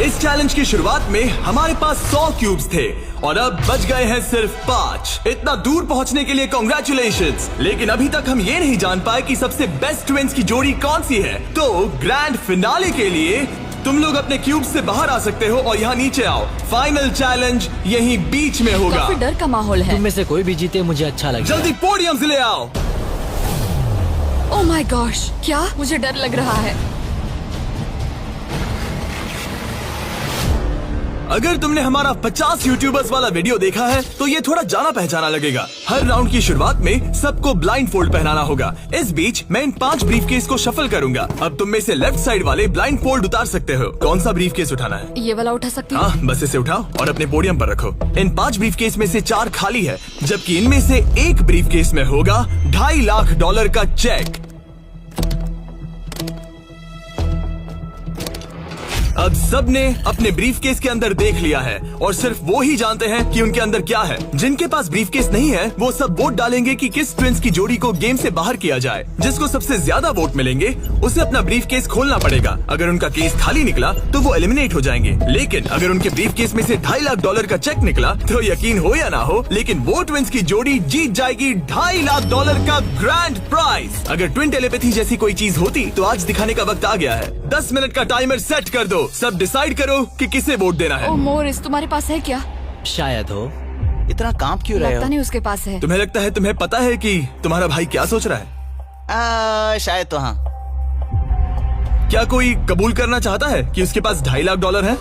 इस चैलेंज की शुरुआत में हमारे पास 100 क्यूब्स थे और अब बच गए हैं सिर्फ 5। इतना दूर पहुंचने के लिए कांग्रेचुलेशंस। लेकिन अभी तक हम ये नहीं जान पाए कि सबसे बेस्ट ट्विंस की जोड़ी कौन सी है। तो ग्रैंड फिनाले के लिए तुम लोग अपने क्यूब्स से बाहर आ सकते हो और यहाँ नीचे आओ। फाइनल चैलेंज यहीं बीच में होगा। काफी डर का माहौल है। तुम में से कोई भी जीते मुझे अच्छा लगेगा। जल्दी पोडियम से ले आओ। ओह माय गॉश, क्या मुझे डर लग रहा है। अगर तुमने हमारा 50 यूट्यूबर्स वाला वीडियो देखा है तो ये थोड़ा जाना पहचाना लगेगा। हर राउंड की शुरुआत में सबको ब्लाइंड फोल्ड पहनाना होगा। इस बीच मैं इन 5 ब्रीफकेस को शफल करूंगा। अब तुम में से लेफ्ट साइड वाले ब्लाइंड फोल्ड उतार सकते हो। कौन सा ब्रीफकेस उठाना है? ये वाला उठा सकती हूँ? हाँ, बस इसे उठाओ और अपने पोडियम पर रखो। इन 5 ब्रीफकेस में से 4 खाली है, जबकि इनमें से एक ब्रीफकेस में होगा $2.5 लाख का चेक। अब सबने अपने ब्रीफकेस के अंदर देख लिया है और सिर्फ वो ही जानते हैं कि उनके अंदर क्या है। जिनके पास ब्रीफकेस नहीं है वो सब वोट डालेंगे कि किस ट्विंस की जोड़ी को गेम से बाहर किया जाए। जिसको सबसे ज्यादा वोट मिलेंगे उसे अपना ब्रीफकेस खोलना पड़ेगा। अगर उनका केस खाली निकला तो वो एलिमिनेट हो जाएंगे। लेकिन अगर उनके ब्रीफकेस में से $2.5 लाख का चेक निकला तो यकीन हो या ना हो, लेकिन वो ट्विंस की जोड़ी जीत जाएगी $2.5 लाख का ग्रैंड प्राइज। अगर ट्विन टेलीपैथी जैसी कोई चीज होती तो आज दिखाने का वक्त आ गया है। 10 मिनट का टाइमर सेट कर दो। सब डिसाइड करो कि किसे वोट देना है। ओह मोरिस, तुम्हारे पास है क्या? शायद हो। इतना कांप क्यों रहे लगता हो? नहीं उसके पास है। तुम्हें लगता है तुम्हें पता है कि तुम्हारा भाई क्या सोच रहा है? शायद तो हाँ। क्या कोई कबूल करना चाहता है कि उसके पास $2.5 लाख है?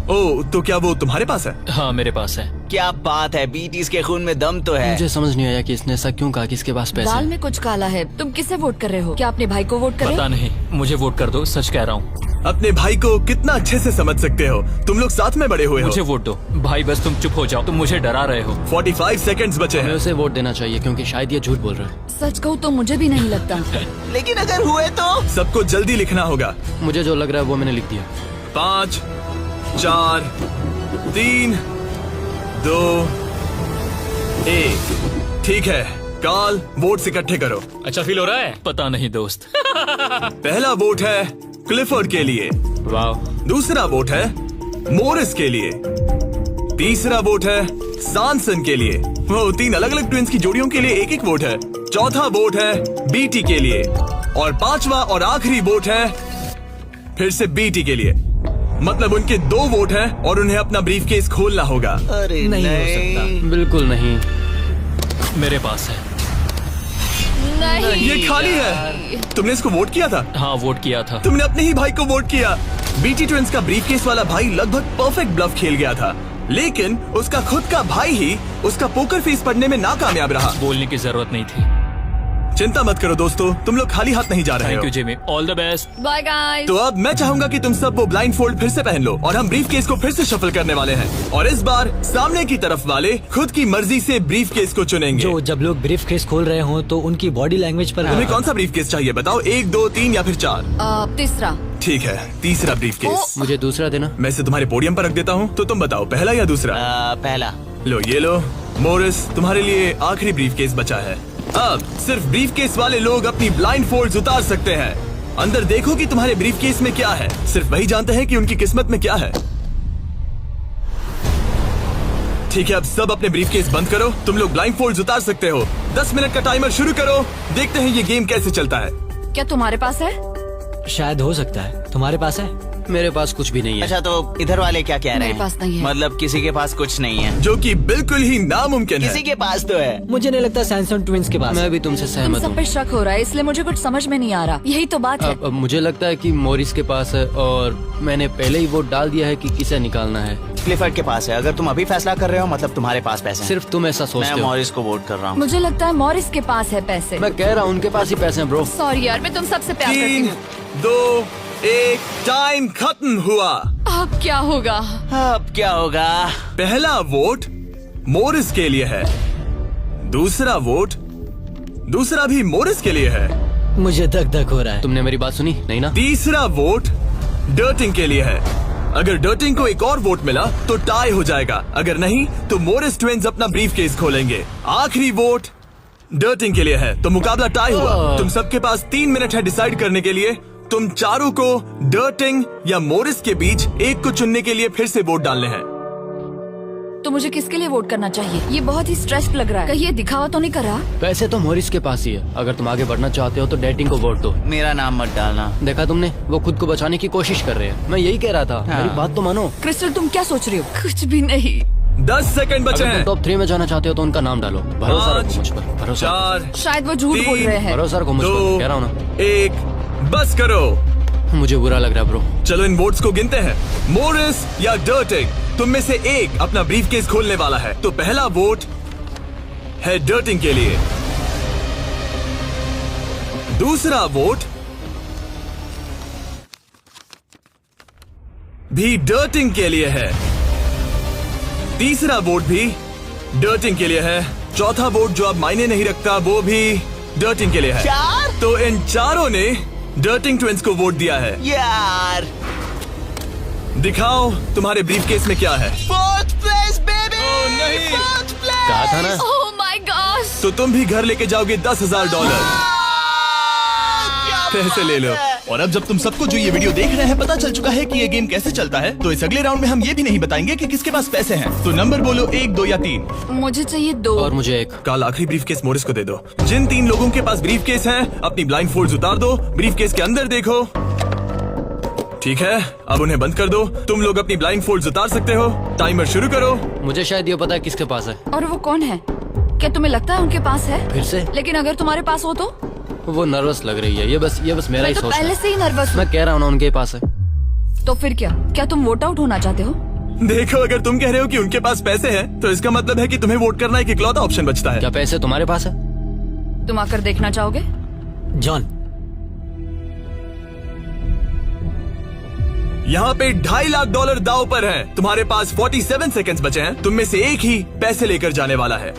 ओ, तो क्या वो तुम्हारे पास है? हाँ मेरे पास है। क्या बात है, बीटीज के खून में दम तो है। मुझे समझ नहीं आया कि इसने ऐसा क्यों कहा कि इसके पास पैसे दाल हैं। में कुछ काला है। तुम किसे वोट कर रहे हो? क्या अपने भाई को वोट कर रहे पता हो? नहीं, मुझे वोट कर दो, सच कह रहा हूँ। अपने भाई को कितना अच्छे से समझ सकते हो। तुम लोग साथ में बड़े हुए हो। मुझे वोट दो भाई, बस तुम चुप हो जाओ। तुम मुझे डरा रहे हो। 45 सेकंड्स बचे हमें हैं। उसे वोट देना चाहिए क्योंकि शायद ये झूठ बोल रहा है। सच कहूँ तो मुझे भी नहीं लगता। लेकिन अगर हुए तो? सबको जल्दी लिखना होगा। मुझे जो लग रहा है वो मैंने लिख दिया। 5, 4, 3, 2, 1। ठीक है, कार्ल वोट्स इकट्ठे करो। अच्छा फील हो रहा है? पता नहीं दोस्त। पहला वोट है क्लिफर्ड के लिए। वाह। दूसरा वोट है मोरिस के लिए। तीसरा वोट है सैमसन के लिए। वो 3 अलग अलग ट्विंस की जोड़ियों के लिए 1-1 वोट है। चौथा वोट है बीटी के लिए और 5वां और आखिरी वोट है फिर से बीटी के लिए। मतलब उनके 2 वोट हैं और उन्हें अपना ब्रीफकेस खोलना होगा। अरे नहीं हो सकता, बिल्कुल नहीं। मेरे पास है। नहीं ये खाली है। तुमने इसको वोट किया था? हाँ, वोट किया था। तुमने अपने ही भाई को वोट किया। बीटी ट्विंस का ब्रीफकेस वाला भाई लगभग परफेक्ट ब्लफ खेल गया था, लेकिन उसका खुद का भाई ही उसका पोकर फेस पढ़ने में नाकामयाब रहा। बोलने की जरूरत नहीं थी। चिंता मत करो दोस्तों, तुम लोग खाली हाथ नहीं जा रहे थैंक हो। You Jimmy, all the best. Bye guys. तो अब मैं चाहूंगा कि तुम सब वो ब्लाइंड फोल्ड फिर से पहन लो और हम ब्रीफकेस को फिर से शफल करने वाले हैं। और इस बार सामने की तरफ वाले खुद की मर्जी से ब्रीफकेस को चुनेंगे। जो जब लोग ब्रीफ केस खोल रहे हो तो उनकी बॉडी लैंग्वेज पर तुम्हें कौन सा ब्रीफकेस चाहिए बताओ? 1, 2, 3 या फिर 4? तीसरा। ठीक है, तीसरा ब्रीफकेस। मुझे दूसरा देना। मैं इसे तुम्हारे पोडियम पर रख देता हूँ, तो तुम बताओ पहला या दूसरा? पहला। लो ये लो मोरिस, तुम्हारे लिए आखिरी ब्रीफकेस बचा है। अब सिर्फ ब्रीफकेस वाले लोग अपनी ब्लाइंड फोल्ड्स उतार सकते हैं। अंदर देखो कि तुम्हारे ब्रीफकेस में क्या है। सिर्फ वही जानते हैं कि उनकी किस्मत में क्या है। ठीक है, अब सब अपने ब्रीफकेस बंद करो। तुम लोग ब्लाइंड फोल्ड्स उतार सकते हो। 10 मिनट का टाइमर शुरू करो। देखते हैं ये गेम कैसे चलता है। क्या तुम्हारे पास है? शायद हो सकता है। तुम्हारे पास है? मेरे पास कुछ भी नहीं है। अच्छा, तो इधर वाले क्या कह रहे मेरे हैं? पास नहीं है। मतलब किसी के पास कुछ नहीं है? जो कि बिल्कुल ही नामुमकिन है। किसी के पास तो है। मुझे नहीं लगता सैमसंग ट्विंस के पास मैं है। भी तुमसे इन सहमत सब हूँ। पे शक हो रहा है, इसलिए मुझे कुछ समझ में नहीं आ रहा। यही तो बात है। अब मुझे लगता है कि मॉरिस के पास है और मैंने पहले ही वोट डाल दिया है कि किसे निकालना है। क्लिफर्ड के पास है। अगर तुम अभी फैसला कर रहे हो मतलब तुम्हारे पास पैसे हैं। सिर्फ तुम ऐसा मैं सोचते हो। मॉरिस को वोट कर रहा हूँ। मुझे लगता है मॉरिस के पास है पैसे। मैं कह रहा हूँ उनके पास ही पैसे हैं ब्रो। सॉरी यार, मैं तुम सबसे प्यार करती 3, हूँ। 2, 1 टाइम खत्म हुआ। अब क्या होगा? अब क्या होगा? पहला वोट मोरिस के लिए है। दूसरा वोट दूसरा भी मोरिस के लिए है। मुझे धक धक हो रहा है। तुमने मेरी बात सुनी नहीं ना? तीसरा वोट डर्टिंग के लिए है। अगर डर्टिंग को एक और वोट मिला तो टाई हो जाएगा। अगर नहीं तो मोरिस ट्विंस अपना ब्रीफकेस खोलेंगे। आखिरी वोट डर्टिंग के लिए है, तो मुकाबला टाई हुआ। तुम सबके पास 3 मिनट है डिसाइड करने के लिए। तुम चारों को डर्टिंग या मोरिस के बीच एक को चुनने के लिए फिर से वोट डालने हैं। तो मुझे किसके लिए वोट करना चाहिए? ये बहुत ही स्ट्रेस्ड लग रहा है। कहीं ये दिखावा तो नहीं कर रहा? पैसे तो मॉरिस के पास ही है। अगर तुम आगे बढ़ना चाहते हो तो डेटिंग को वोट दो। मेरा नाम मत डालना। देखा तुमने, वो खुद को बचाने की कोशिश कर रहे हैं। मैं यही कह रहा था। मेरी बात तो मानो। क्रिस्टल, तुम क्या सोच रही हो? कुछ भी नहीं। 10 सेकंड बचे अगर हैं। तुम टॉप 3 में जाना चाहते हो तो उनका नाम डालो। भरोसा रखो मुझ पर। भरोसा 4, शायद वो झूठ बोल रहे हैं। भरोसा रखो मुझ पर, कह रहा हूँ ना। 1 बस करो। मुझे बुरा लग रहा है ब्रो। चलो इन वोट्स को गिनते हैं। मोरिस या डर्टिंग, तुम में से एक अपना ब्रीफकेस खोलने वाला है। तो पहला वोट है डर्टिंग के लिए। दूसरा वोट भी डर्टिंग के लिए है। तीसरा वोट भी डर्टिंग के लिए है। चौथा वोट जो अब मायने नहीं रखता वो भी डर्टिंग के लिए है। 4? तो इन चारों ने डर्टिंग ट्विंस को वोट दिया है। यार, दिखाओ तुम्हारे ब्रीफकेस में क्या है। 4th place baby। ओह, नहीं। 4th place। कहा था ना। ओह माय गॉश। तो तुम भी घर लेके जाओगे $10,000। पैसे ले लो। और अब जब तुम सबको जो ये वीडियो देख रहे हैं पता चल चुका है कि ये गेम कैसे चलता है, तो इस अगले राउंड में हम ये भी नहीं बताएंगे कि किसके पास पैसे हैं। तो नंबर बोलो, 1, 2 या 3। मुझे चाहिए 2। और मुझे 1। कल आखिरी ब्रीफकेस मोरिस को दे दो। जिन 3 लोगों के पास ब्रीफकेस हैं, अपनी ब्लाइंड फोल्ड्स उतार दो। ब्रीफकेस के अंदर देखो। ठीक है, अब उन्हें बंद कर दो। तुम लोग अपनी ब्लाइंड फोल्ड्स उतार सकते हो। टाइमर शुरू करो। मुझे शायद ये पता है किसके पास है। और वो कौन है? क्या तुम्हें लगता है उनके पास है? फिर से लेकिन अगर तुम्हारे पास हो तो? वो नर्वस लग रही है। ये बस मेरा मैं ही तो सोच पहले है। से ही नर्वस हूँ। मैं कह रहा हूँ ना उनके पास है। तो फिर क्या तुम वोट आउट होना चाहते हो? देखो, अगर तुम कह रहे हो कि उनके पास पैसे हैं, तो इसका मतलब है कि तुम्हें वोट करना एक इकलौता ऑप्शन बचता है। क्या पैसे तुम्हारे पास है? तुम आकर देखना चाहोगे? जॉन, यहाँ पे $2.5 लाख दाव पर हैं। तुम्हारे पास 47 सेकंड्स बचे हैं। तुम में से एक ही पैसे लेकर जाने वाला है।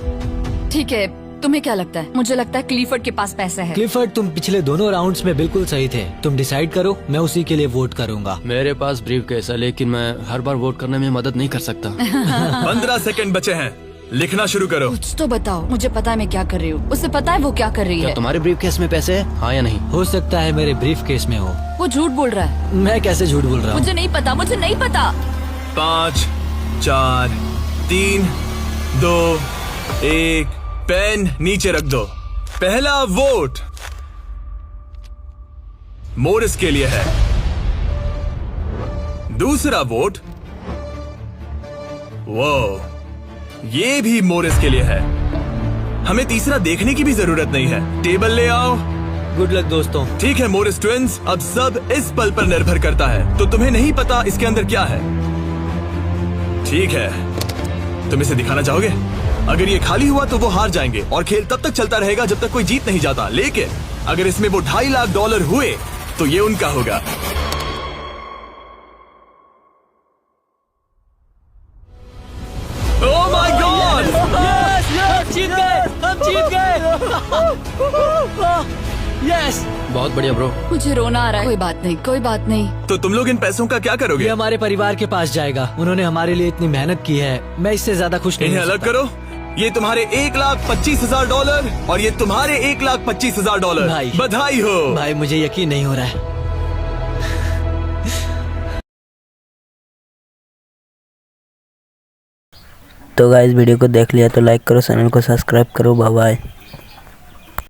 ठीक है, तुम्हें क्या लगता है? मुझे लगता है क्लीफर्ड के पास पैसे है। क्लिफर्ड, तुम पिछले दोनों राउंड्स में बिल्कुल सही थे। तुम डिसाइड करो, मैं उसी के लिए वोट करूंगा। मेरे पास ब्रीफकेस है, लेकिन मैं हर बार वोट करने में मदद नहीं कर सकता। 15 सेकंड बचे हैं। लिखना शुरू करो। कुछ तो बताओ। मुझे पता है मैं क्या कर रही हूँ। उसे पता है वो क्या कर रही क्या है। तुम्हारे ब्रीफकेस में पैसे है? हाँ या नहीं? हो सकता है मेरे ब्रीफ केस में हो। वो झूठ बोल रहा है। मैं कैसे झूठ बोल रहा हूँ? मुझे नहीं पता। 5, 4, 3, 2, 1, पेन नीचे रख दो। पहला वोट मोरिस के लिए है। दूसरा वोट वो ये भी मोरिस के लिए है। हमें तीसरा देखने की भी जरूरत नहीं है। टेबल ले आओ। गुड लक दोस्तों। ठीक है मोरिस ट्विंस, अब सब इस पल पर निर्भर करता है। तो तुम्हें नहीं पता इसके अंदर क्या है। ठीक है, तुम इसे दिखाना चाहोगे? अगर ये खाली हुआ तो वो हार जाएंगे और खेल तब तक चलता रहेगा जब तक कोई जीत नहीं जाता। लेकिन अगर इसमें वो $2.5 लाख हुए तो ये उनका होगा। Oh my God! जीत गए, हम जीत गए। यस, बहुत बढ़िया ब्रो। मुझे रोना आ रहा है। कोई बात नहीं, कोई बात नहीं। तो तुम लोग इन पैसों का क्या ये करोगे? हमारे परिवार के पास जाएगा। उन्होंने हमारे लिए इतनी मेहनत की है, मैं इससे ज्यादा खुश नहीं इन्हें हो अलग सकता। करो। ये तुम्हारे $1,25,000 और ये तुम्हारे $1,25,000। भाई। बधाई हो। भाई मुझे यकीन नहीं हो रहा है। तो गाइस वीडियो को देख लिया तो लाइक करो, चैनल को सब्सक्राइब करो। Bye bye.